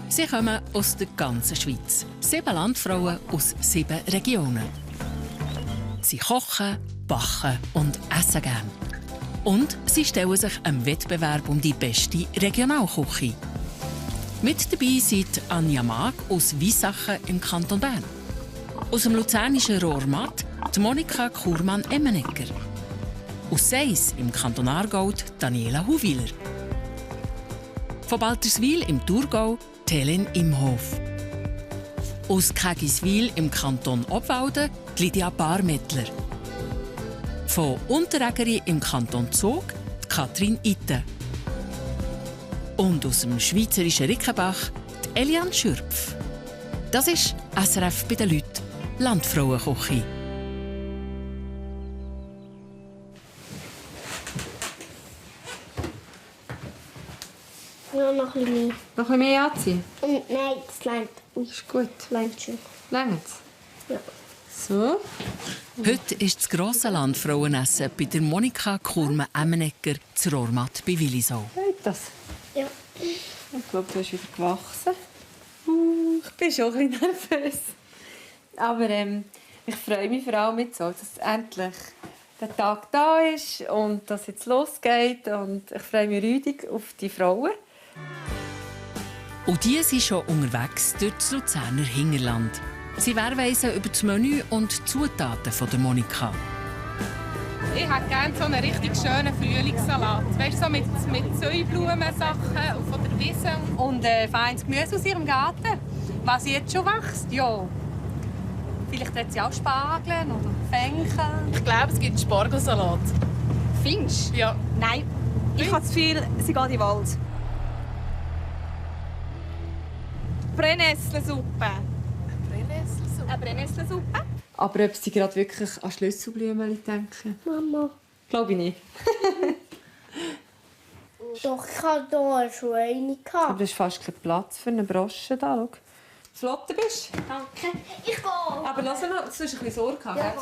Sie kommen aus der ganzen Schweiz. 7 Landfrauen aus 7 Regionen. Sie kochen, backen und essen gern. Und sie stellen sich einem Wettbewerb um die beste Regionalküche. Mit dabei sind Anja Mag aus Weissachen im Kanton Bern. Aus dem luzernischen Rohrmatt die Monika Kurmann-Emmenegger. Aus Seis im Kanton Aargau Daniela Huwiler. Von Balterswil im Thurgau Helen Imhof. Aus Kägiswil im Kanton Obwalden Lydia Barmettler. Von Unterägeri im Kanton Zug Katrin Itten. Und aus dem schweizerischen Rickenbach Eliane Schürpf. Das ist SRF bei den Leuten, Landfrauenküche. Ja, noch ein bisschen. Noch ein bisschen mehr anziehen? Nein, das reicht. Ist gut. Reicht schon. Längt's? Ja. So. Heute ist das grosse Landfrauenessen bei der Monika Kurmann-Emmenegger zu Rohrmatt bei Willisau. Geht das? Ja. Ich glaube, du bist wieder gewachsen. Ich bin schon ein bisschen nervös. Aber ich freue mich vor allem jetzt so, dass endlich der Tag da ist und dass es jetzt losgeht. Und ich freue mich riesig auf die Frauen. Und die sind schon unterwegs durch das Luzerner Hinterland. Sie weisen über das Menü und die Zutaten von der Monika. Ich hätte gerne so einen richtig schönen Frühlingssalat. Weißt du, so mit Säublumensachen von der Wiese. Und feines Gemüse aus ihrem Garten. Was jetzt schon wächst, ja. Vielleicht hat sie auch Spargel oder Fenchel. Ich glaube, es gibt Spargelsalat. Findest du? Ja. Nein. Ich habe das Gefühl, sie geht in den Wald. Brennnesselsuppe. Eine Brennnesselsuppe? Aber ob sie gerade wirklich an Schlüsselblumen denken? Mama. Glaube ich nicht. Doch, ich hatte hier schon eine. Aber du hast fast keinen Platz für eine Brosche da. Schau. Flott bist du. Danke. Ich gehe. Aber lass mal, du hast ein bisschen Sorge haben, Ja.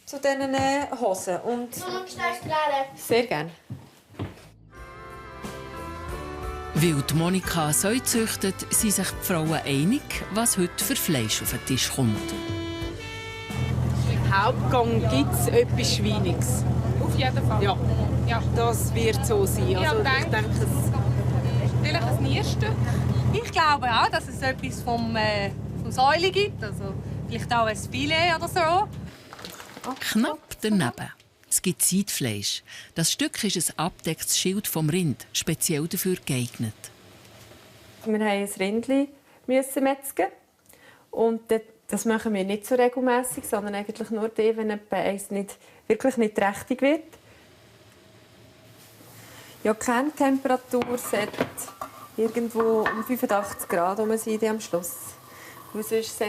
zu diesen Hosen. Und Du musst das klären. sehr gerne. Weil die Monika so züchtet, sind sich die Frauen einig, was heute für Fleisch auf den Tisch kommt. Im Hauptgang gibt es etwas Schweiniges. Auf jeden Fall. Ja, Ja. das wird so sein. Also, Ja, ich denke, Vielleicht ein Nierstück. Ich glaube auch, dass es etwas vom Säule gibt. Also vielleicht auch ein Filet oder so. Knapp daneben. Es gibt Seidfleisch. Das Stück ist ein abgedecktes Schild vom Rind, speziell dafür geeignet. Wir mussten ein Rindli metzgen. Und das machen wir nicht so regelmässig, sondern eigentlich nur dann, wenn eins wirklich nicht trächtig wird. Ja, die Kerntemperatur sollte irgendwo um 85 Grad sein am Schluss. Weil sonst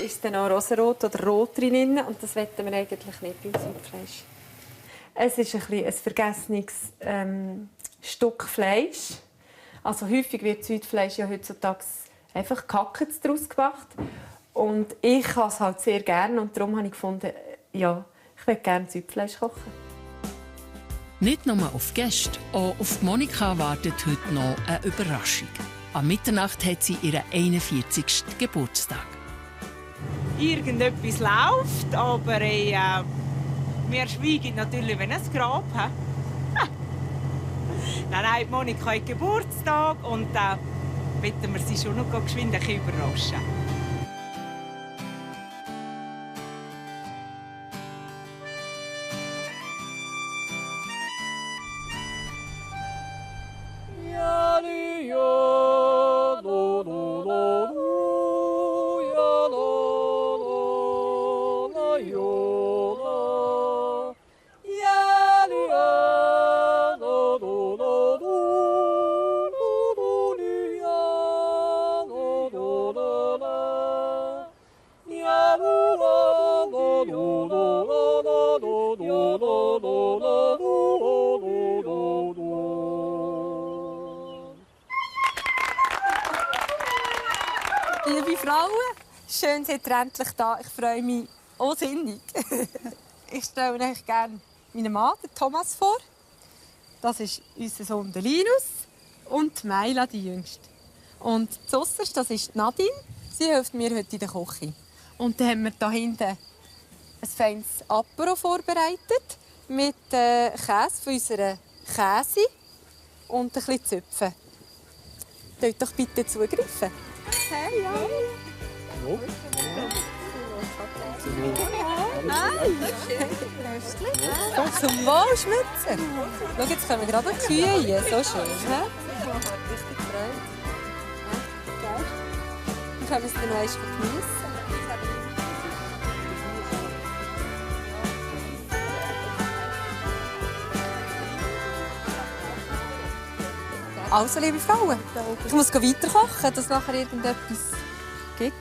ist dann auch rosarot oder rot drin und das wollen wir eigentlich nicht beim Seidfleisch. Es ist ein vergessenes Stück Fleisch. Also häufig wird Seidfleisch ja heutzutage einfach gehackt daraus gemacht. Und ich kann es halt sehr gerne und darum habe ich gefunden, ja, ich möchte gerne Seidfleisch kochen. Nicht nur auf Gäste, auch auf Monika wartet heute noch eine Überraschung. Am Mitternacht hat sie ihren 41. Geburtstag. irgendetwas läuft, aber wir schweigen natürlich, wenn es Grab hat. Nein, Monika hat Geburtstag und wollen wir sie schon noch geschwind überraschen. Liebe Frauen, schön seid ihr endlich da. Ich freue mich unsinnig. Ich stelle euch gerne meinen Mann, den Thomas, vor. Das ist unser Sohn der Linus und Maila, die Jüngste. Und zuerst, das ist Nadine. Sie hilft mir heute in der Küche. Und dann haben wir hier hinten ein feines Apero vorbereitet mit Käse von unserer Käse und ein bisschen Zöpfen. Dort doch bitte zugreifen. Hey, ja. Oh. Nein! Zum Wohl schmutzen. Schau, jetzt kommen gerade die Kühe rein. So schön. Richtig gefreut. Dann können wir es dann noch einmal geniessen. Also, liebe Frauen, ich muss weiter kochen, dass es nachher irgendetwas gibt.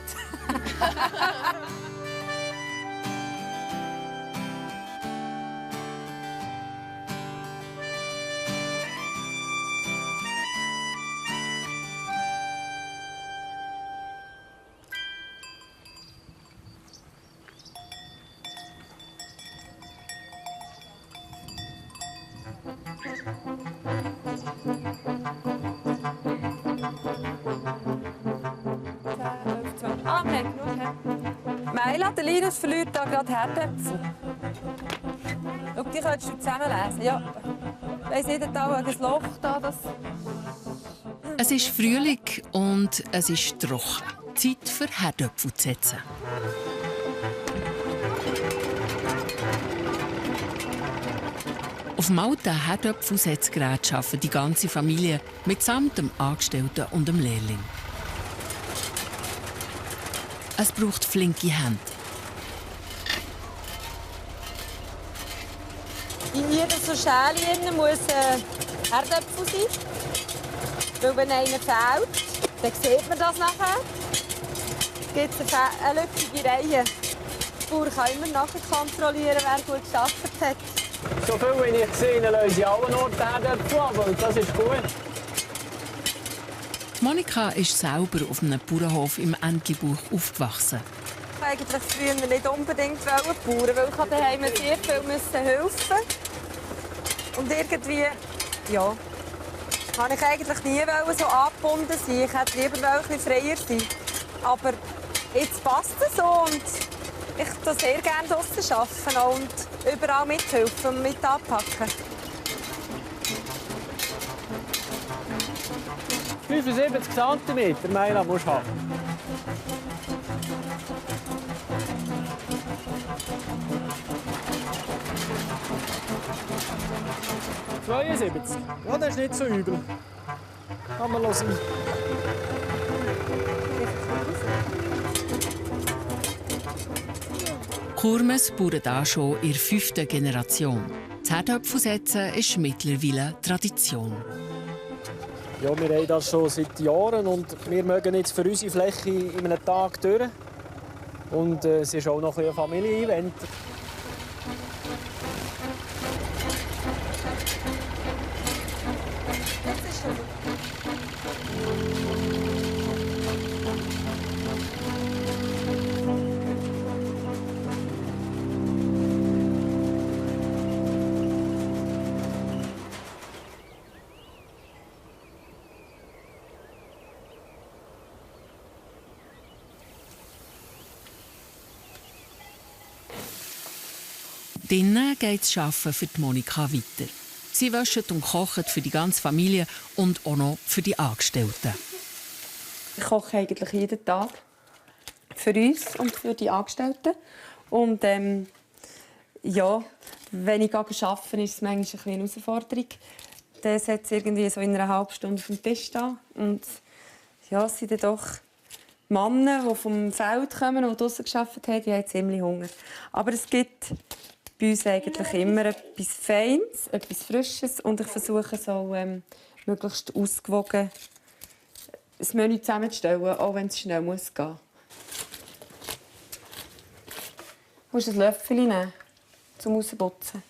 Meila, der Linus verliert da gerade Herdäpfel. Schau, die könntest du zusammenlesen. Ja. Ich weiss nicht, da ein Loch da, das... Es ist Frühling und es ist trocken. Zeit für Herdöpfel zu setzen. Auf dem alten Herdöpfelsetzgerät arbeitet die ganze Familie mitsamt dem Angestellten und dem Lehrling. Es braucht flinke Hände. In jedem so Schälchen muss Herdöpfel sein. Weil wenn einer fehlt, dann sieht man das nachher. Es gibt eine lückige Reihe. Der Bauer kann immer nachher kontrollieren, wer gut gearbeitet hat. So viel, wie ich sehe, löse ich alle Orte Herdöpfel ab, und das ist gut. Monika ist selber auf einem Bauernhof im Entlebuch aufgewachsen. Ich wollte eigentlich früher nicht unbedingt Bauern, weil ich daheim sehr viel helfen musste. Und irgendwie, ja, wollte ich eigentlich nie so angebunden sein. Ich hätte lieber ein bisschen freier sein. Aber jetzt passt es so und ich arbeite sehr gerne draussen und überall mithelfen und mit anpacken. 75 cm, Meila, musst du haben. Ja, das ist nicht so übel. Kann man lassen. Kurmes bauen da schon in der 5. Generation. Das Herdöpfelsetzen ist mittlerweile Tradition. Ja, wir haben das schon seit Jahren und wir mögen jetzt für unsere Fläche in einem Tag durch. Und es ist auch noch ein Familienevent. Drinnen geht das Arbeiten für die Monika weiter. Sie waschen und kochen für die ganze Familie und auch noch für die Angestellten. Ich koche eigentlich jeden Tag für uns und für die Angestellten. Und ja, wenn ich arbeite, ist es manchmal eine Herausforderung. Dann setzt es irgendwie so in einer halben Stunde auf dem Tisch da. Und ja, es sind dann doch Männer, die vom Feld kommen und draussen gearbeitet haben, die haben ziemlich Hunger. Aber es gibt bei uns eigentlich immer etwas Feines, etwas Frisches und ich versuche so möglichst ausgewogen ein Menü zusammenzustellen, auch wenn es schnell gehen muss. Du musst ein Löffel nehmen, zum Rausputzen.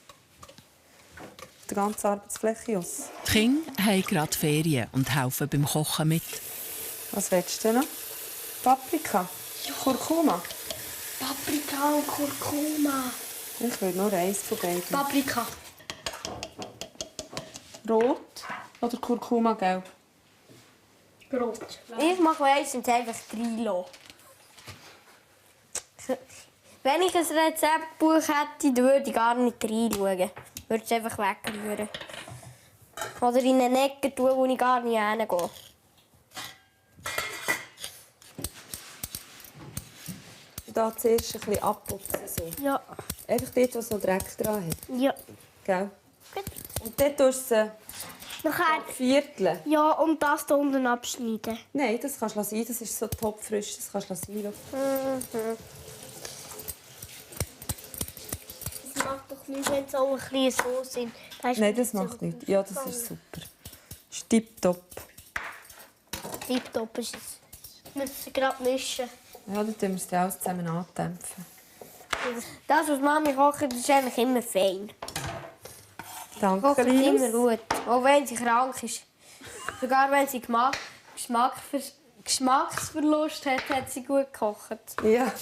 Die ganze Arbeitsfläche aus. Die Kinder haben gerade Ferien und helfen beim Kochen mit. Was willst du noch? Paprika? Kurkuma? Paprika und Kurkuma. Ich will nur eins von beiden. Paprika. Rot oder Kurkuma gelb? Brot. Ich mache meistens einfach reinlassen. Wenn ich ein Rezeptbuch hätte, dann würde ich gar nicht reinschauen. Ich würde es einfach wegrühren. Oder in eine Ecke tun, wo ich gar nicht hingehe. Da zuerst ein bisschen abputzen. So. Ja. Einfach dort, wo es noch Dreck dran hat. Ja. Gell? Gut. Und dort tust du Nachher, sie vierteln. ja, und das hier unten abschneiden. Nein, das kannst du sein. Das ist so topfrisch. Das kannst du sein. Das macht doch nichts, wenn es auch ein bisschen so sind. Nein, das macht nichts. Ja, das ist super. Das ist tipptopp. Tipptopp ist es. Wir müssen gerade mischen. Ja, dann tun wir es alles zusammen andämpfen. Das, was Mami kocht, ist eigentlich immer fein. Danke, Kocht immer Linus. gut. Auch wenn sie krank ist. Sogar wenn sie Geschmacksverlust hat, hat sie gut gekocht. Ja.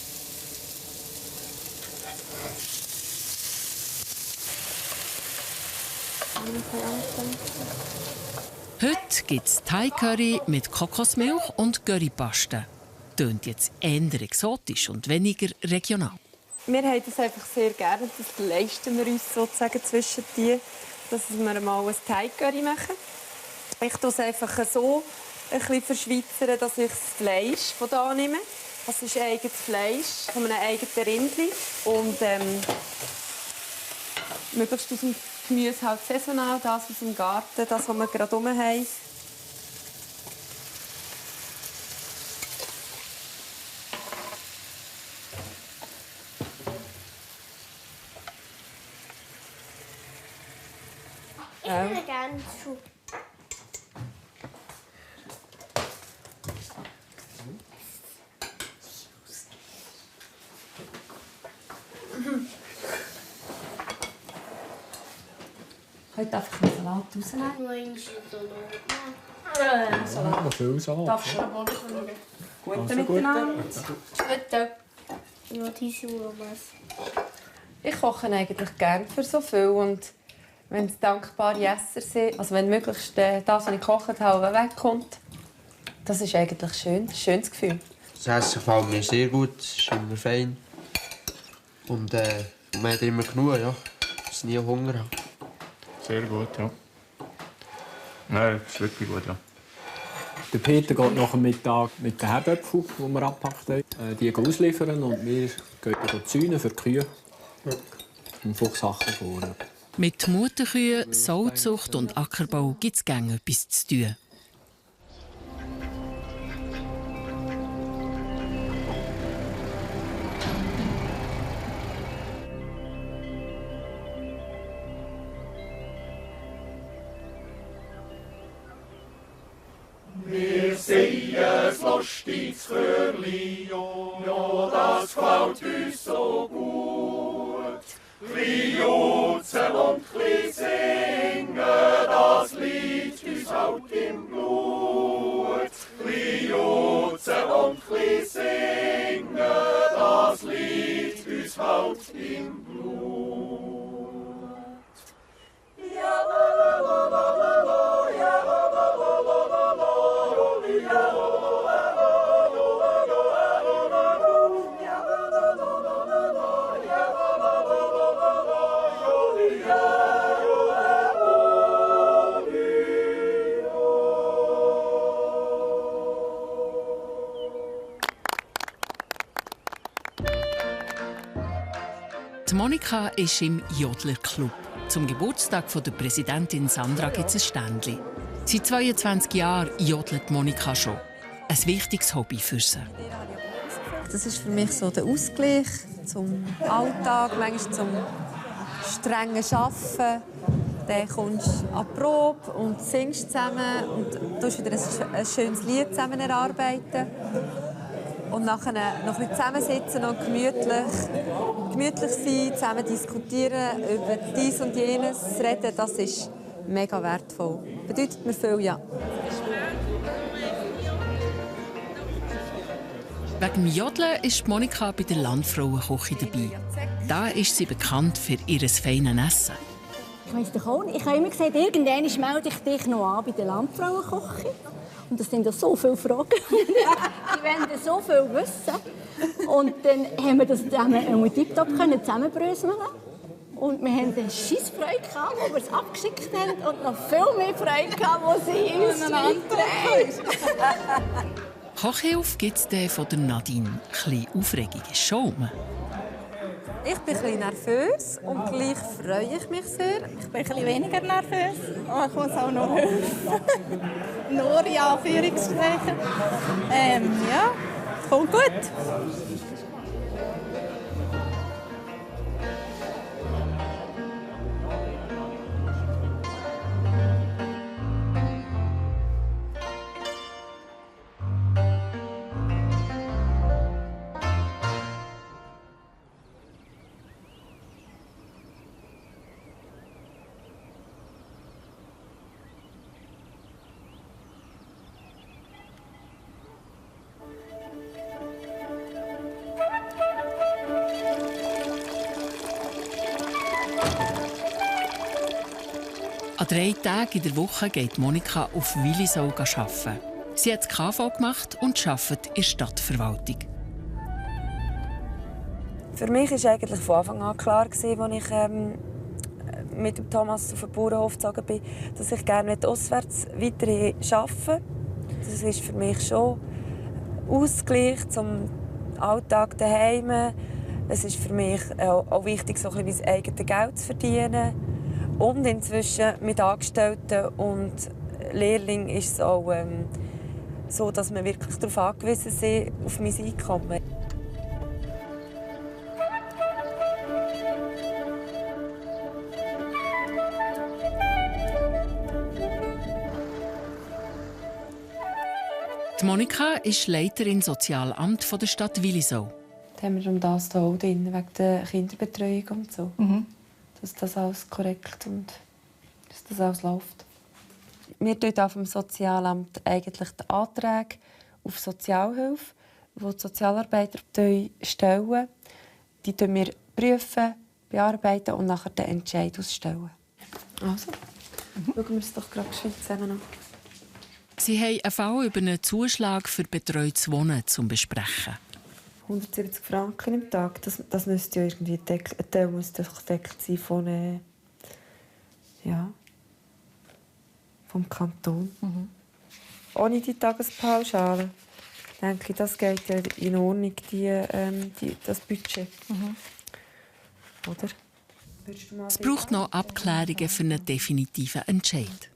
Heute gibt es Thai-Curry mit Kokosmilch und Currypaste. Tönt jetzt eher exotisch und weniger regional. Wir haben das einfach sehr gerne. Das leisten wir uns sozusagen zwischen die, dass wir mal ein Thai-Curry machen. Ich tue es einfach so ein bisschen verschweizern, dass ich das Fleisch von hier nehme. Das ist eigenes Fleisch von einem eigenen Rindli. Und möglichst aus dem Gemüse halt saisonal, das aus dem Garten, das, was wir gerade rum haben. Ich würde gerne Schuh. Heute einfach einen Salat rausnehmen. Nur ein Ja, viel Salat. Darfst du Guten miteinander. Gute. Ja, die Schuhe. Ich koche eigentlich gerne für so viel. Und wenn es dankbare Esser sind, also wenn möglichst das, was ich gekocht habe, wegkommt, das ist eigentlich schön. Ein schönes Gefühl. Das Essen gefällt mir sehr gut, es ist immer fein. Und man hat immer genug, ja. Dass ich nie Hunger habe. Sehr gut, ja. Nein, das ist wirklich gut, ja. Der Peter geht nach dem Mittag mit den Herdöpfeln, die wir abgepackt haben, die ausliefern und wir gehen dann zäunen für die Kühe und Fuchssachen vor. Mit Mutterkühen, Sauzucht und Ackerbau gibt es gerne etwas zu tun. Wir sehen ein lustiges Chörli, ja, das gefällt uns so gut. Chli jutzen und chli singen, das liegt uns halt im Blut. Chli jutzen und chli singen, das liegt uns halt im Blut. Ja, la la la la la la, ja, la la la la la la. Die Monika ist im Jodlerclub. Zum Geburtstag von der Präsidentin Sandra gibt es ein Ständchen. Seit 22 Jahren jodelt Monika schon. Ein wichtiges Hobby für sie. Das ist für mich so der Ausgleich zum Alltag, manchmal zum strengen Arbeiten. Dann kommst du an die Probe und singst zusammen und tust wieder ein schönes Lied zusammen erarbeiten. Und nachher noch ein bisschen zusammensitzen und gemütlich sein, zusammen diskutieren, über dies und jenes reden, das ist mega wertvoll. Bedeutet mir viel, ja. Wegen dem Jodeln ist Monika bei der Landfrauenküche dabei. Da ist sie bekannt für ihr feines Essen. Ich weiss doch auch nicht. Ich habe immer gesagt, irgendwann melde ich dich noch an bei der Landfrauenküche. Und das sind ja so viele Fragen. Die wollen so viel wissen. Und dann haben wir das zusammen tiptop zusammenbröseln. Und wir hatten eine Scheissfreude, als wir es abgeschickt haben. Und noch viel mehr Freude, als sie uns haben. Kochhilfe gibt es von der Nadine. Ein bisschen Aufregung ist schon. Ich bin ein bisschen nervös und gleich freue ich mich sehr. Ich bin ein bisschen weniger nervös, aber ich muss auch noch helfen. Nur in Anführungszeichen. Ja, kommt gut. An 3 Tagen in der Woche geht Monika auf Willisau arbeiten. Sie hat das KV gemacht und arbeitet in der Stadtverwaltung. Für mich war eigentlich von Anfang an klar, als ich mit dem Thomas auf den Bauernhof gezogen bin, dass ich gerne auswärts weiter arbeiten will. Das ist für mich schon Ausgleich zum Alltag daheim. Es ist für mich auch wichtig, so ein bisschen mein eigenes Geld zu verdienen. Und inzwischen mit Angestellten und Lehrlingen ist es auch so, dass wir wirklich darauf angewiesen sind, auf mein Einkommen. Die Monika ist Leiterin Sozialamt der Stadt Willisau. Da haben wir um das hier auch drin, wegen der Kinderbetreuung und so. Dass das alles korrekt und dass das alles läuft. Wir stellen auf dem Sozialamt eigentlich die Anträge auf Sozialhilfe, die die Sozialarbeiter stellen. Die prüfen wir, bearbeiten und nachher den Entscheid ausstellen. Also, schauen wir es doch gerade zusammen an. Sie haben einen Fall über einen Zuschlag für betreutes Wohnen zum Besprechen. 170 Franken im Tag, das müsste ja irgendwie ein Teil muss gedeckt sein von, vom Kanton. Ohne die Tagespauschale denke ich, das geht ja in Ordnung, das Budget. Oder? Es braucht noch Abklärungen für einen definitiven Entscheid.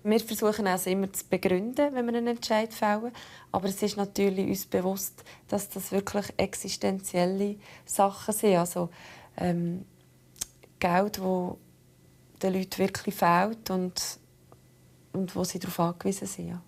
Wir versuchen also immer zu begründen, wenn wir einen Entscheid fällen. Aber es ist natürlich uns bewusst, dass das wirklich existenzielle Sachen sind. Also Geld, das den Leuten wirklich fehlt und wo sie darauf angewiesen sind. Ja.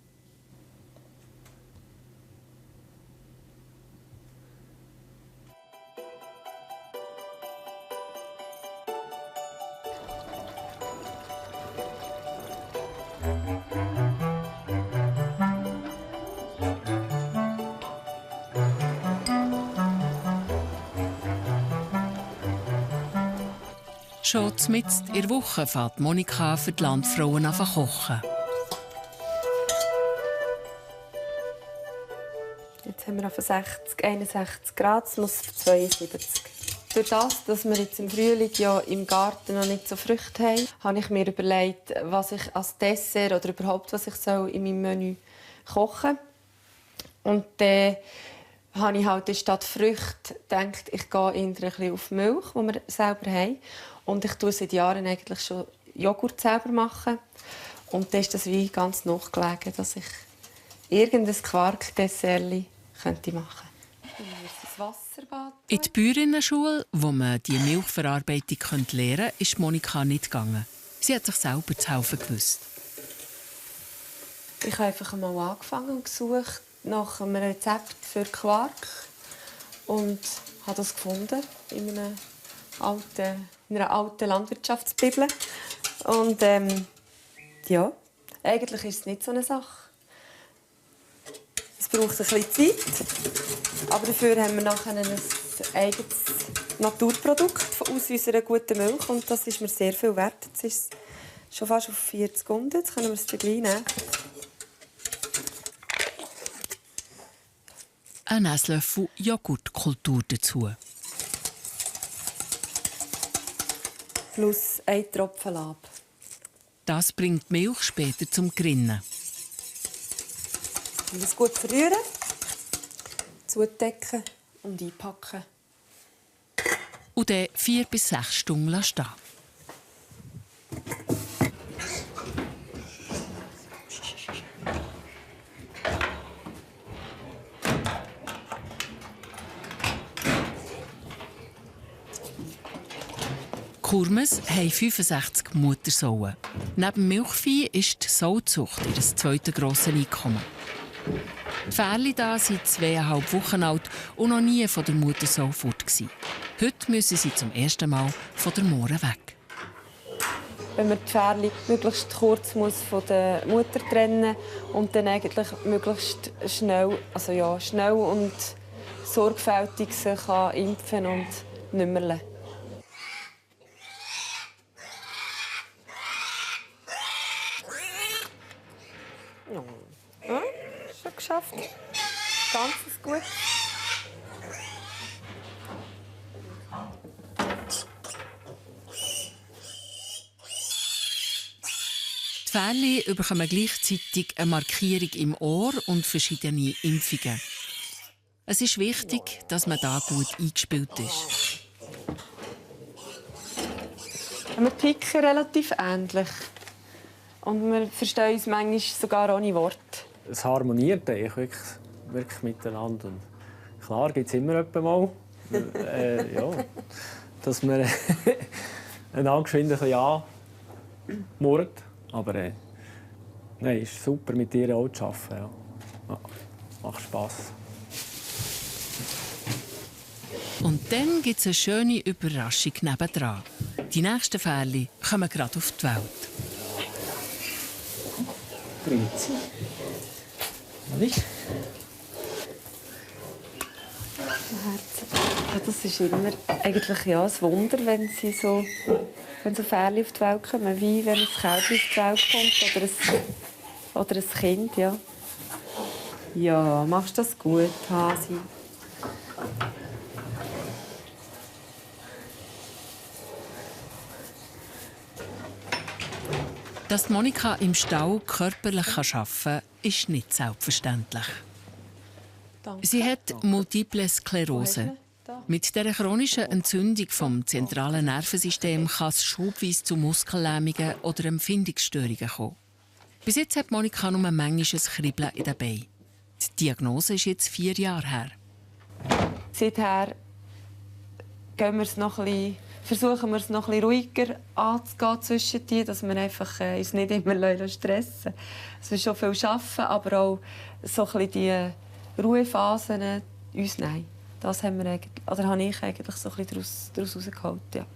Schon mitten in der Woche fährt Monika für die Landfrauen an kochen. Jetzt haben wir auf 61 Grad, es muss 72. Durch das, dass wir jetzt im Frühling ja im Garten noch nicht so Früchte haben, habe ich mir überlegt, was ich als Dessert oder überhaupt was ich soll in meinem Menü kochen soll. Und dann habe ich halt statt Früchte gedacht, ich gehe eher ein bisschen auf Milch, die wir selber haben. Und ich mache seit Jahren eigentlich schon Joghurt selber machen. Und dann ist das wie ganz nachgelegen, dass ich irgendein Quark-Dessert machen könnte. In die Bäuerinnenschule, wo man die Milchverarbeitung lernen konnte, ist Monika nicht gegangen. Sie hat sich selber zu helfen gewusst. Ich habe einfach mal angefangen und gesucht nach einem Rezept für Quark und habe das gefunden in einer alten Landwirtschaftsbibel. Und ja, eigentlich ist es nicht so eine Sache. Es braucht ein bisschen Zeit, aber dafür haben wir nachher ein eigenes Naturprodukt aus unserer guten Milch und das ist mir sehr viel wert. Jetzt ist es schon fast auf 40 Sekunden, jetzt können wir es gleich nehmen. einen Esslöffel Joghurtkultur dazu. Plus 1 Tropfen Lab. Das bringt die Milch später zum Grinnen. Und das gut verrühren, zudecken und einpacken. Und dann 4 bis 6 Stunden stehen. Kurmes haben 65 Muttersauen. Neben Milchvieh ist die Sauzucht ihr zweites grosses Einkommen. Die Pferde hier sind 2,5 Wochen alt und noch nie von der Muttersau fort. Heute müssen sie zum ersten Mal von der Moore weg. Wenn man die Pferde möglichst kurz von der Mutter trennen und dann eigentlich möglichst schnell, schnell und sorgfältig sie kann impfen und nümmerle. Ja, schon geschafft. Ganzes gut. Die Pferde bekommen gleichzeitig eine Markierung im Ohr und verschiedene Impfungen. Es ist wichtig, dass man da gut eingespielt ist. Wir ticken relativ ähnlich. Und wir verstehen uns manchmal sogar ohne Worte. Es harmoniert eigentlich wirklich miteinander. Und klar gibt es immer jemanden mal, dass man einander geschwind ein bisschen anmurrt. Aber nein, es ist super, mit ihr auch zu arbeiten. Ja. Macht Spass. Und dann gibt es eine schöne Überraschung nebendran. Die nächsten Pferde kommen gerade auf die Welt. Grüezi. Nicht? Ja, das ist immer eigentlich ein Wunder, wenn so Pferde auf die Welt kommen, wie wenn ein Kälbchen auf die Welt kommt oder ein Kind. Ja, ja, machst das gut, Hasi. Dass Monika im Stall körperlich arbeiten kann, ist nicht selbstverständlich. Sie hat Multiple Sklerose. Mit dieser chronischen Entzündung vom zentralen Nervensystem kann es schubweise zu Muskellähmungen oder Empfindungsstörungen kommen. Bis jetzt hat Monika nur manchmal ein Kribbeln in den Beinen. Die Diagnose ist jetzt 4 Jahre her. Seither versuchen wir es noch ein bisschen ruhiger anzugehen zwischen die, dass wir einfach uns nicht immer stressen. Es ist schon viel Arbeiten, aber auch so ein bisschen die Ruhephasen uns nehmen. Das haben wir habe ich eigentlich so ein bisschen daraus rausgeholt. Ja.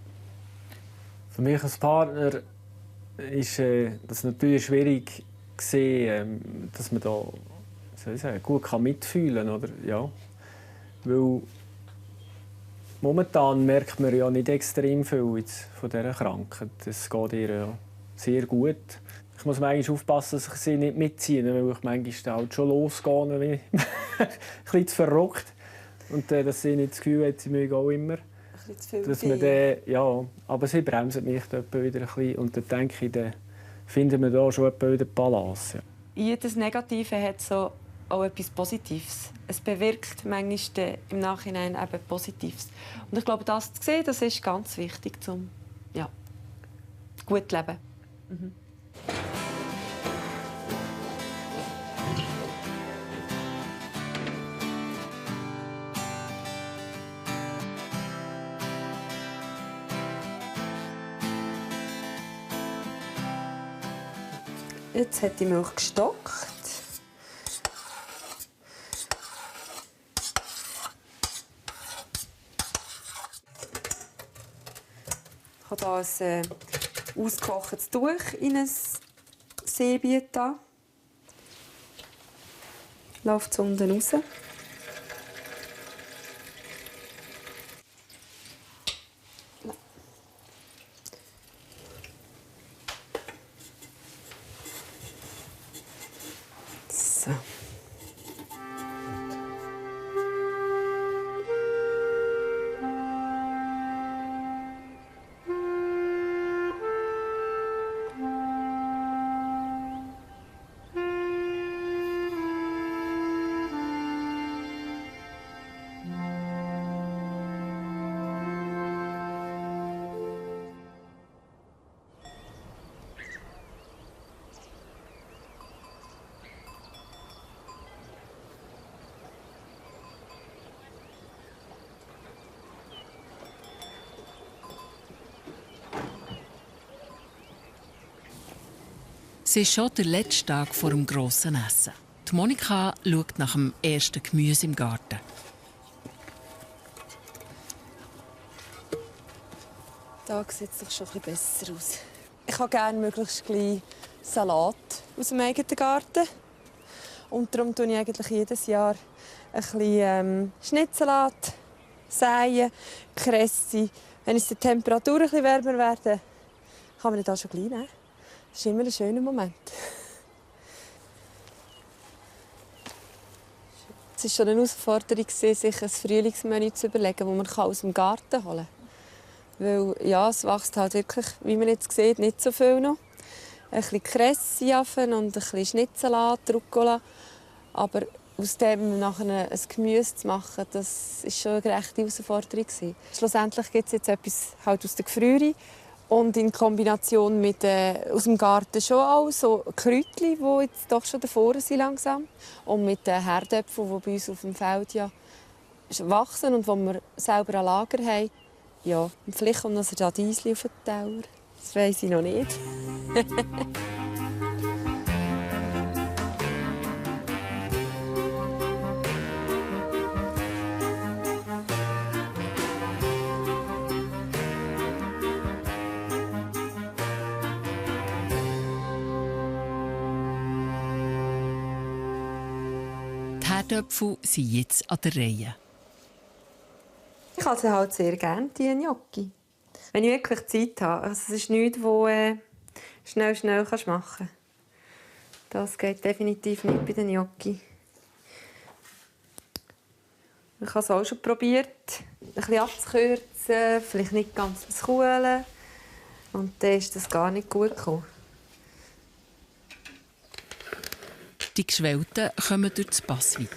Für mich als Partner ist das natürlich schwierig gesehen, dass man da gut mitfühlen kann, oder? Ja. Weil momentan merkt man ja nicht extrem viel von dieser Krankheit. Es geht ihr ja sehr gut. Ich muss manchmal aufpassen, dass ich sie nicht mitziehe, weil ich manchmal halt schon losgehe, wie ein bisschen zu verrückt. Und dass sie nicht das Gefühl hat, sie mögen auch immer. Dass man aber sie bremsen mich da wieder ein bisschen. Und dann denke ich, dann finden wir da schon wieder die Balance. Ja. Jedes Negative hat so auch etwas Positives. Es bewirkt manchmal im Nachhinein eben Positives. Und ich glaube, das zu sehen, das ist ganz wichtig, um gut zu leben. Mhm. Jetzt hat die Milch gestockt. Ich habe hier ein ausgekochtes Tuch in ein Seebiet. Läuft es unten raus. So. Es ist schon der letzte Tag vor dem grossen Essen. Die Monika schaut nach dem ersten Gemüse im Garten. Da sieht es doch schon ein bisschen besser aus. Ich habe gerne möglichst gleich Salat aus dem eigenen Garten. Und darum tue ich eigentlich jedes Jahr ein bisschen Schnittsalat, säen, Kresse. Wenn es die Temperatur ein bisschen wärmer werden, kann man das schon gleich nehmen. Das ist immer ein schöner Moment. Es war schon eine Herausforderung, sich ein Frühlingsmenü zu überlegen, das man aus dem Garten holen kann. Weil ja, es wächst halt wirklich, wie man jetzt sieht, nicht so viel noch. Ein bisschen Kresse und ein bisschen Schnittsalat, Rucola. Aber aus dem nachher ein Gemüse zu machen, das war schon eine rechte Herausforderung. Schlussendlich gibt es jetzt etwas halt aus der Gefrierung und in Kombination mit aus dem Garten schon auch so Kräutchen, die jetzt doch schon davor sind langsam. Und mit den Herdöpfeln, die bei uns auf dem Feld ja wachsen und die wir selber an Lager haben. Ja, und vielleicht kommt noch ein Radiesli auf den Teller. Das weiss ich noch nicht. Die Herdöpfel sind jetzt an der Reihe. Ich habe sie halt sehr gerne, die Gnocchi. Wenn ich wirklich Zeit habe. Also es ist nichts, das schnell machen kannst. Das geht definitiv nicht bei den Gnocchi. Ich habe es auch schon probiert, ein bisschen abzukürzen, vielleicht nicht ganz zu kühlen. Und dann ist das gar nicht gut gekommen. Die Geschwellten kommen durch das Passweite.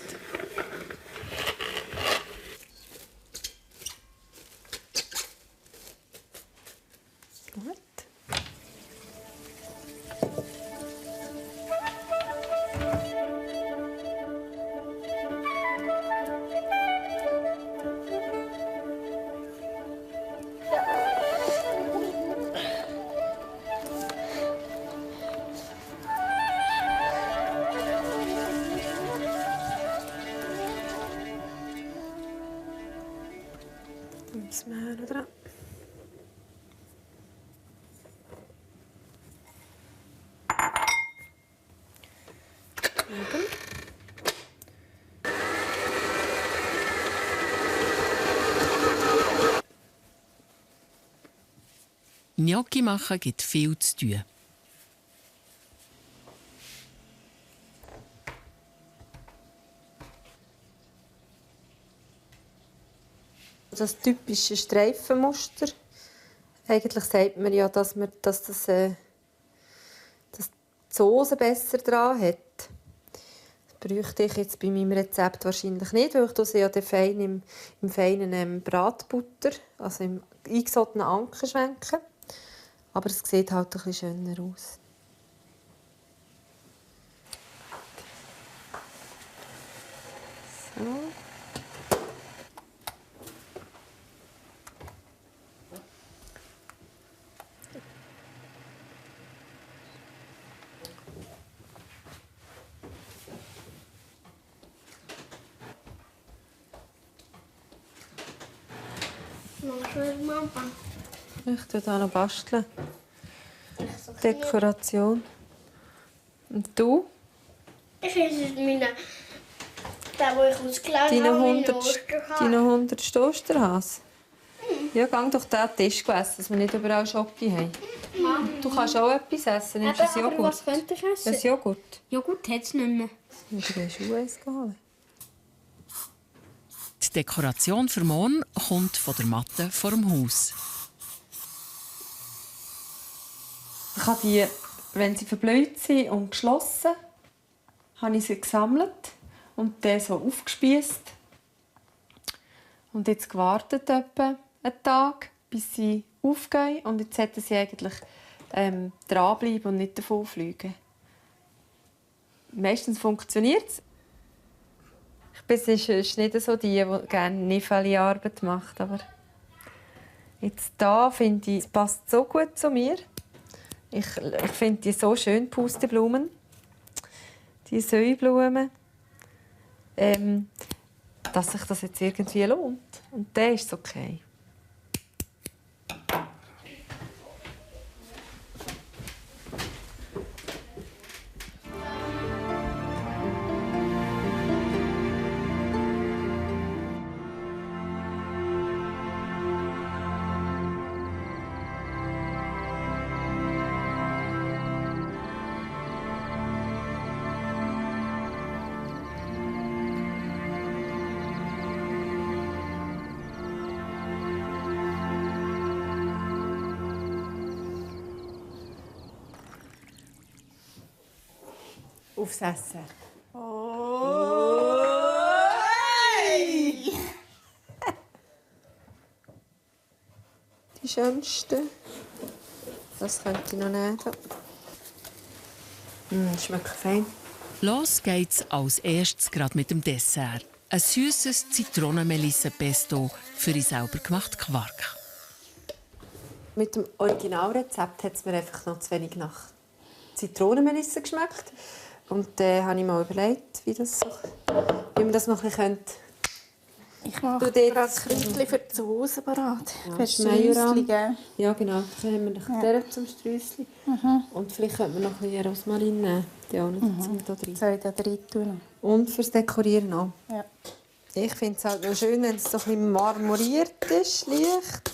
Das Mehl dran. Gnocchi machen gibt viel zu tun. Das typische Streifenmuster. Eigentlich sagt man ja, dass die Soße besser dran hat. Das bräuchte ich jetzt bei meinem Rezept wahrscheinlich nicht, weil ich sie ja fein im feinen Bratbutter, also im eingesottenen Anken schwenke. Aber es sieht halt ein bisschen schöner aus. So. Ich tue hier noch basteln. Dekoration. Und du? Ich esse den, den ich ausgelernt habe, deine 100 Osterhase. Ja, geh doch den Tisch essen, dass wir nicht überall Schoki haben. Du kannst auch etwas essen. Nimmst du ein Joghurt? Was könnte ich essen? Ein Joghurt? Joghurt hat es nicht mehr. Ich habe Schuhe holen. Die Dekoration für morgen kommt von der Matte vor dem Haus. Ich habe die, wenn sie verblüht sind und geschlossen, habe ich sie gesammelt und dann so aufgespießt. Und jetzt gewartet etwa einen Tag, bis sie aufgehen. Und jetzt sollten sie eigentlich dranbleiben und nicht davonfliegen. Meistens funktioniert es. Ich bin nicht so die gerne Nifeli-Arbeit macht, aber jetzt da finde ich, es passt so gut zu mir. Ich finde die so schön, Pusteblumen. Die Säublumen. Dass sich das jetzt irgendwie lohnt. Und dann ist es okay. Aufs Essen. Oh, hey. Die schönste. Das könnte ich noch nehmen. Schmeckt fein. Los geht's als erstes gerade mit dem Dessert. Ein süßes Zitronenmelisse-Pesto für die selber gemachten Quark. Mit dem Originalrezept hat es mir einfach noch zu wenig nach Zitronenmelisse geschmeckt. Und dann habe ich mir überlegt, wie man das noch ein bisschen ich mache gerade Kräutchen für die Soße bereit. Für Strüssli, gell? Ja, genau. Dann haben wir noch den zum Strüssli. Und vielleicht könnte man noch ein bisschen Rosmarin nehmen. Die auch noch da drin. Soll ich da drin tun? Und fürs Dekorieren auch. Ja. Ich finde es halt noch schön, wenn es so ein bisschen marmoriert ist, leicht.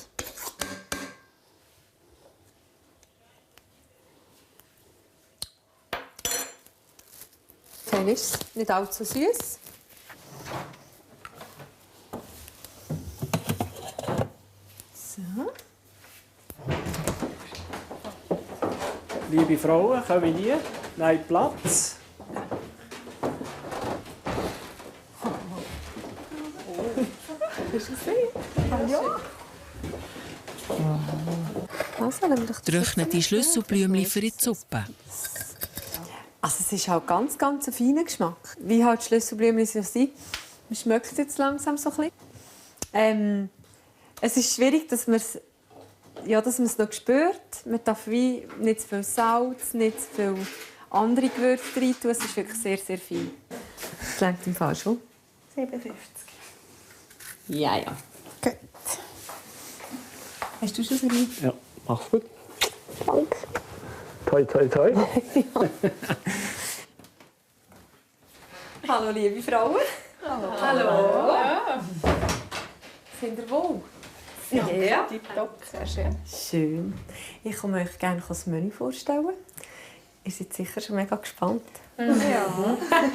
Fein ist es. Nicht allzu süß. So. Liebe Frauen, kommen hier. Nein, Platz. Getrocknete Schlüsselblümchen für die Suppe. Also es ist halt ganz ein feiner Geschmack. Wie halt Schlüsselblümchen so sind. Man schmeckt es jetzt langsam so ein bisschen. Es ist schwierig, dass man es noch spürt. Man darf wie nicht zu viel Salz, nicht zu viel andere Gewürze rein tun. Es ist wirklich sehr, sehr viel. Das reicht im Fall schon. 57. Ja. Gut. Hast du schon so rein? Ja, mach's gut. Danke. Toi, toi, toi. Hallo, liebe Frauen. Hallo. Hallo. Ja. Sind ihr wohl? Ja. Tipptopp, sehr schön. Schön. Ich komme euch gerne das Menü vorstellen. Ihr seid sicher schon mega gespannt. Ja.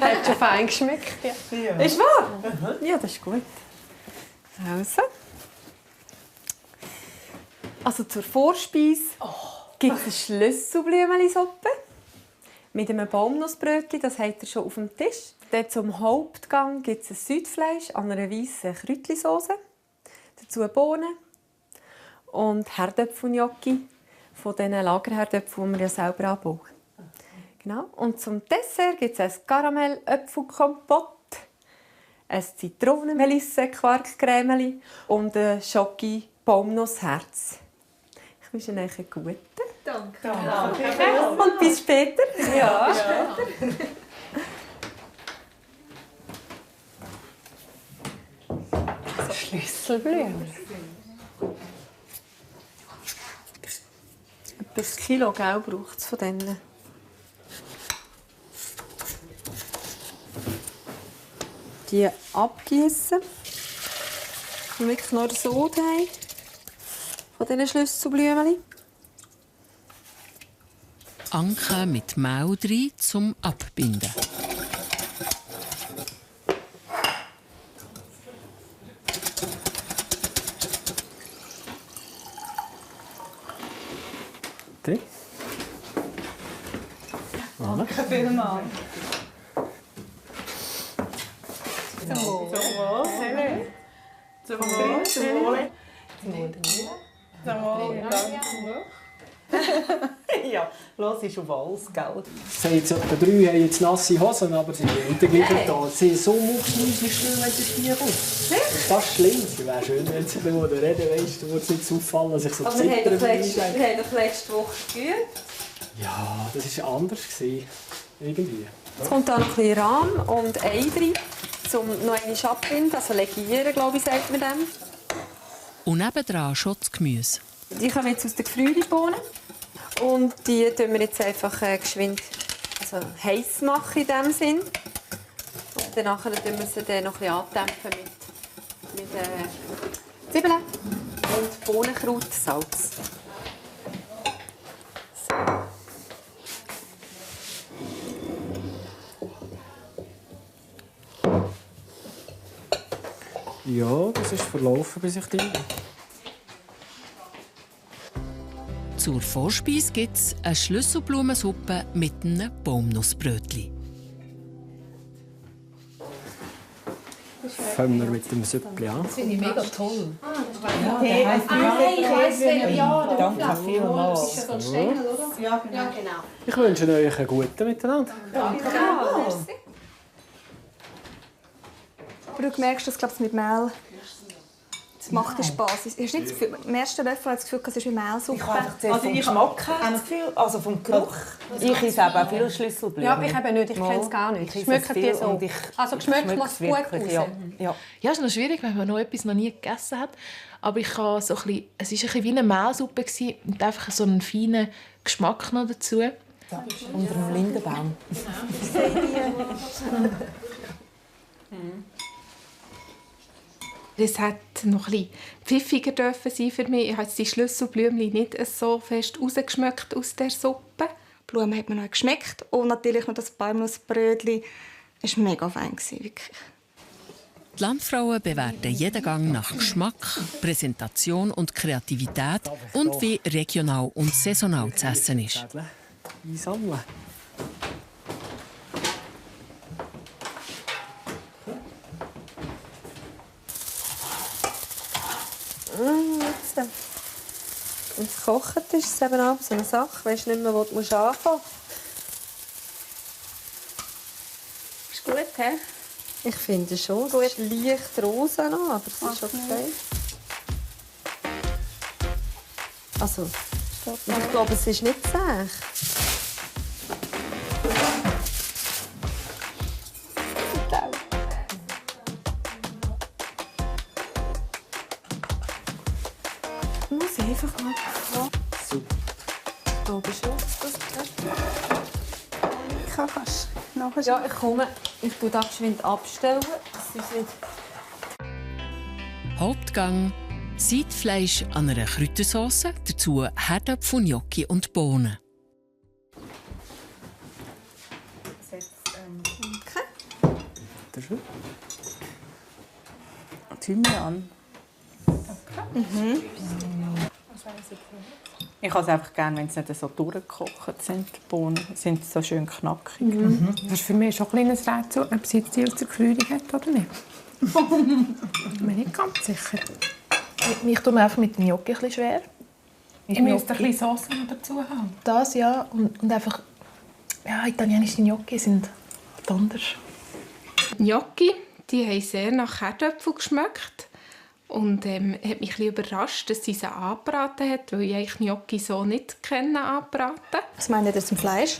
Hat schon fein geschmeckt. Ja. Ist wahr? Ja, das ist gut. Also zur Vorspeise gibt es eine Schlüsselblümchensuppe mit einem Baumnussbrötchen, das habt ihr schon auf dem Tisch. Dann zum Hauptgang gibt es ein Südfleisch an einer weißen Kräutlisauce. Dazu Bohnen und Herdöpfelgnocchi von diesen Lagerherdöpfeln, die wir ja selber anbauen. Genau. Und zum Dessert gibt es ein Karamell-Äpfelkompott, ein Zitronenmelisse-Quarkcremeli und ein Schoki-Baumnussherz. Ich wünsche euch einen guten. Danke. Und bis später. Ja. Später. Schlüsselblumen. Etwa ein Kilo braucht es von denen. Die abgießen. Und wirklich noch so haben. Von diesen Schlüsselblümchen. Anke mit Mehl drin zum Abbinden. Drin. Danke vielmals. Zum Wohl. Zum Wohl. Zum Wohl. Zum Wohl. Zum Wohl. Ja, los ist auf alles, gell? Sie haben jetzt etwa 3 haben jetzt nasse Hosen, aber sie sind gleich da. Sie sind so mucksmäusig schlimm, wenn das Bier kommt. Das ist schlimm. Es wäre schön, wenn sie reden, weißt du, würde es nicht auffallen, dass ich so Aber wir haben doch letzte Woche geübt. Ja, das war anders. Irgendwie. Jetzt kommt da noch ein bisschen Rahm und Ei rein, um noch eine abzubinden, also legieren, glaube ich, sagt man dem. Und nebendran schon das Gemüse. Die kommen jetzt aus den Gefrierbohnen. Und die tun wir jetzt einfach geschwind heiß machen in dem Sinn. Und danach tun wir sie dann noch ein bisschen andämpfen mit Zwiebeln und Bohnenkraut, Salz. Ja, das ist verlaufen, bis ich die... Zur Vorspeise gibt es eine Schlüsselblumensuppe mit einem Baumnussbrötchen. Fangen wir mit dem Süppli an. Das finde ich mega toll. Ich weiss, ja, danke vielmals. Das ist ja so ein Stängel, oder? Ja, genau. Ich wünsche euch einen guten Miteinander. Danke. Aber du merkst, dass mit Mehl das macht Spass. Hast du nicht das Gefühl, im ersten Löffel das Gefühl, es ist wie Mehlsuppe? Ich habe einfach vom Geschmack her das Gefühl, also vom Geruch. Ich esse eben viel Schlüsselblumen. Ja, ich eben nicht. Ich kenne es gar nicht. Schmeckt die so? Also geschmeckt macht es gut raus. Ja, es ist noch schwierig, wenn man noch etwas noch nie gegessen hat. Aber ich habe so ein bisschen, es war ein bisschen wie eine Mehlsuppe und einfach so einen feinen Geschmack noch dazu. Ja, unter dem Lindenbaum. Es hat noch ein bisschen pfiffiger dürfen sein für mich. Ich habe die Schlüsselblümchen nicht so fest rausgeschmeckt aus der Suppe. Die Blumen hat mir noch geschmeckt. Und natürlich noch das Baumnussbrötchen. Es war mega fein, wirklich. Die Landfrauen bewerten jeden Gang nach Geschmack, Präsentation und Kreativität und wie regional und saisonal zu essen ist. Einsammeln. Jetzt, wenn es gekocht ist, ist es eben auch so eine Sache. Weisst nicht mehr, wo du anfangen musst. Ist gut, hä? Ich finde schon. Gut. Es ist leicht rosa noch, aber es ist okay. Also, ich glaube, es ist nicht zäh. Muss ich einfach mal Super. Ich glaube schon, dass das Kannst du nachher ja, ich komme. Ich tue das geschwind abstellen. Das ist nicht... Hauptgang: Seitfleisch an einer Kräutersauce, dazu Herdöpfel, Gnocchi und Bohnen. Okay. Thymian. Mhm. Ich habe es einfach gerne, wenn sie nicht so durchgekocht sind. Die Bohnen sind so schön knackig. Mhm. Das ist für mich schon ein kleines Rätsel, ob sie jetzt die aus der Gefrierung hat oder nicht. Ich bin nicht ganz sicher. Mich tut mir einfach mit dem Gnocchi ein bisschen schwer. Ich müsste ein bisschen Sauce noch dazu haben. Das ja, und einfach... Ja, italienische Gnocchi sind anders. Gnocchi, die haben sehr nach Herdöpfel geschmeckt. Und hat mich ein bisschen überrascht, dass sie sie angebraten hat, weil ich eigentlich Gnocchi so nicht kenne, angebraten. Was meint ihr zum Fleisch?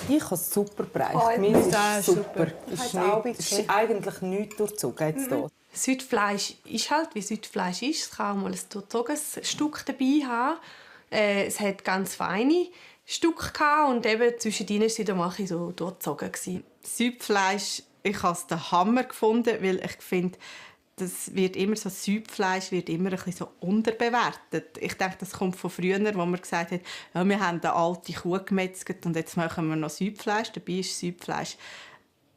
Ich habe es super gebracht. Oh, Mir ist es super. super. Es ist eigentlich nichts durchzogen. Jetzt hier. Südfleisch ist halt, wie Südfleisch ist. Es kann auch mal ein durchzogenes Stück dabei haben. Es hat ganz feine Stücke und eben zwischendrin war sie dann mal so durchzogen. Südfleisch, ich habe es den Hammer gefunden, weil ich finde, das wird immer so, Südfleisch wird immer ein bisschen so unterbewertet. Ich denke, das kommt von früher, wo man gesagt hat, ja, wir haben eine alte Kuh gemetzelt und jetzt machen wir noch Südfleisch. Dabei ist Südfleisch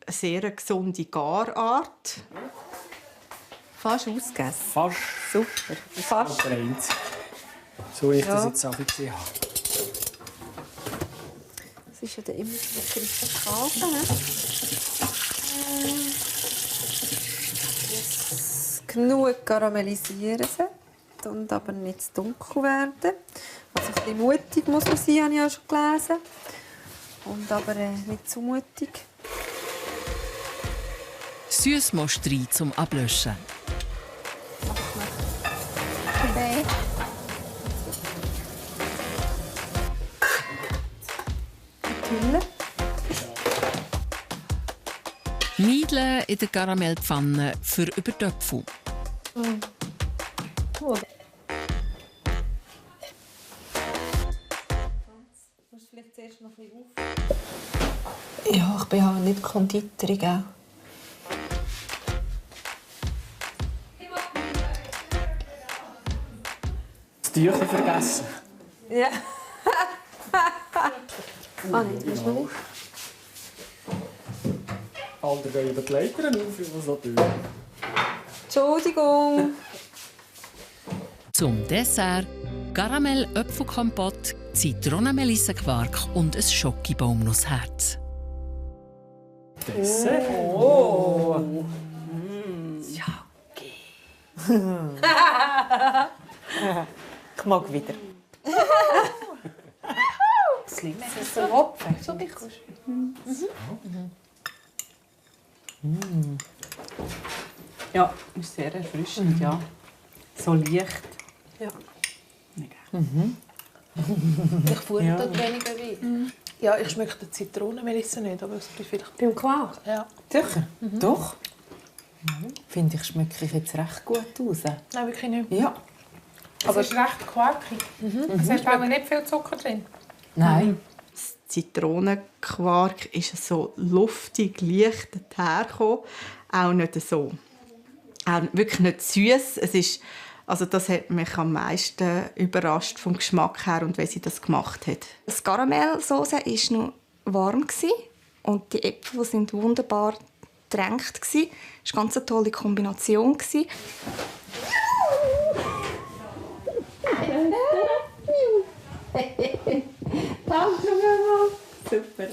eine sehr gesunde Garart. Fast ausgegessen. Fast. Super. Fast. So wie ich das jetzt auch gesehen habe. Das ist ja dann immer so eine Kritikate. Genug karamellisieren sie und aber nicht zu dunkel werden. Also ein bisschen mutig muss man sein, habe ich auch schon gelesen. Und aber nicht zu mutig. Süssmostri zum Ablöschen. in der Karamellpfanne für über die Äpfel. Cool. Vielleicht zuerst noch ein bisschen auf. Ja, ich bin halt nicht Konditorin, gell? Das Tüchchen vergessen. Ja. Nein, das ist noch nicht. Andere gehen über die Leitern auf, was natürlich. Entschuldigung. Zum Dessert Karamell-Äpfelkompott, Zitronen-Melissenquark und ein Schoki-Baumnussherz. Dessert? Oh! Schoki. Ich mag wieder. Das liegt so ein Hopfen. So ja, ist sehr erfrischend, ja. So leicht. Ja. Ich fuhr Ja. dort weniger Wein. Ja, ich schmecke die Zitronenmelisse nicht, aber es vielleicht... Beim Quark? Ja. Sicher? Doch. Finde ich, schmecke ich jetzt recht gut raus. Nein, wirklich nicht. Ja. Aber es ist recht quarkig. Es hat aber nicht viel Zucker drin. Nein. Das Zitronenquark ist so luftig, leicht dahergekommen. Auch nicht so. Auch wirklich nicht süß. Es ist, also das hat mich am meisten überrascht vom Geschmack her und wie sie das gemacht hat. Die Karamellsauce war noch warm und die Äpfel waren wunderbar getränkt. Es war eine ganz tolle Kombination. Danke vielmals. Super.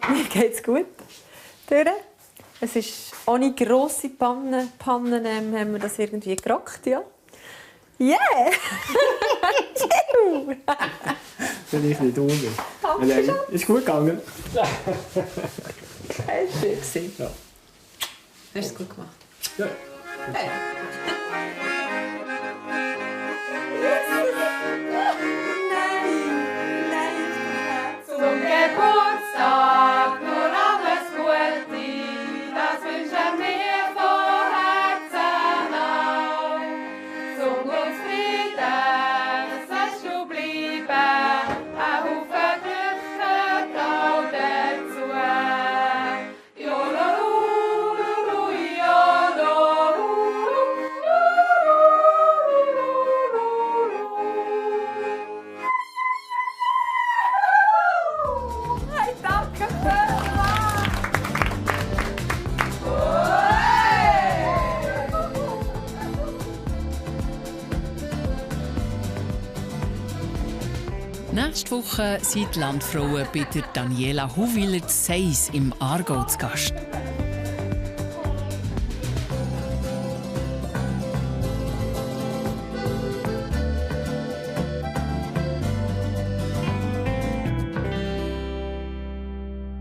Mir geht's gut. Es ist ohne grosse Pannen haben wir das irgendwie gerockt, ja. Yeah! Wenn ich nicht unten. Danke. Ist gut gegangen. Schön. Ja. Hast du es gut gemacht? Ja. Hey. Zum Geburtstag nur alles Gute, das wünschen wir von Herzen auf. Zum Glücksfrieden sollst du bleiben, ein Haufen Glück gehört auch dazu. Jololulu, Hey, danke vielmals! Nächste Woche sind die Landfrauen bei der Daniela Huwiller Seis im Aargau zu Gast.